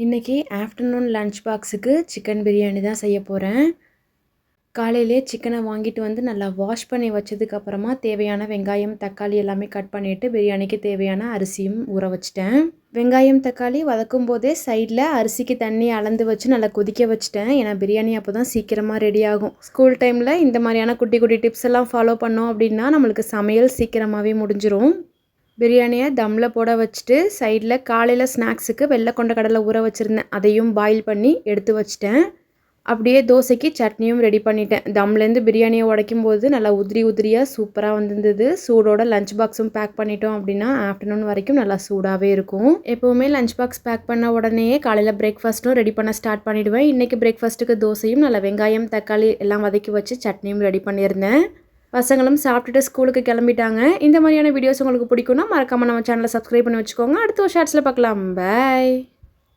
இன்றைக்கி afternoon lunch பாக்ஸுக்கு chicken biryani தான் செய்ய போகிறேன். காலையிலே சிக்கனை வாங்கிட்டு வந்து நல்லா வாஷ் பண்ணி வச்சதுக்கப்புறமா தேவையான வெங்காயம், தக்காளி எல்லாமே கட் பண்ணிவிட்டு பிரியாணிக்கு தேவையான அரிசியும் ஊற வச்சிட்டேன். வெங்காயம், தக்காளி வதக்கும் போதே சைடில் அரிசிக்கு தண்ணி அளந்து வச்சு நல்லா கொதிக்க வச்சிட்டேன். ஏன்னா பிரியாணி அப்போ தான் சீக்கிரமாக ரெடி ஆகும். ஸ்கூல் டைமில் இந்த மாதிரியான குட்டி குட்டி டிப்ஸ் எல்லாம் ஃபாலோ பண்ணோம் அப்படின்னா நம்மளுக்கு சமையல் சீக்கிரமாகவே முடிஞ்சிரும். பிரியாணியை தம்மில் போட வச்சுட்டு சைடில் காலையில் ஸ்நாக்ஸுக்கு வெள்ளை கொண்ட கடலை ஊற வச்சுருந்தேன். அதையும் பாயில் பண்ணி எடுத்து வச்சிட்டேன். அப்படியே தோசைக்கு சட்னியும் ரெடி பண்ணிட்டேன். தம்லேருந்து பிரியாணியை உடைக்கும் போது நல்லா உதிரி உதிரியாக சூப்பராக வந்திருந்தது. சூடோட லஞ்ச் பாக்ஸும் பேக் பண்ணிட்டோம் அப்படின்னா ஆஃப்டர்நூன் வரைக்கும் நல்லா சூடாகவே இருக்கும். எப்போவுமே லஞ்ச் பாக்ஸ் பேக் பண்ண உடனேயே காலையில் பிரேக்ஃபாஸ்ட்டும் ரெடி பண்ண ஸ்டார்ட் பண்ணிவிடுவேன். இன்றைக்கி பிரேக்ஃபாஸ்ட்டுக்கு தோசையும் நல்லா வெங்காயம், தக்காளி எல்லாம் வதக்கி வச்சு சட்னியும் ரெடி பண்ணியிருந்தேன். பசங்களும் சாப்பிட்டுட்டு ஸ்கூலுக்கு கிளம்பிட்டாங்க. இந்த மாதிரியான வீடியோஸ் உங்களுக்கு பிடிக்கும்னா மறக்காமல் நம்ம சேனலை சப்ஸ்கிரைப் பண்ணி வச்சுக்கோங்க. அடுத்த ஒரு ஷார்ட்ஸில் பார்க்கலாம். பை.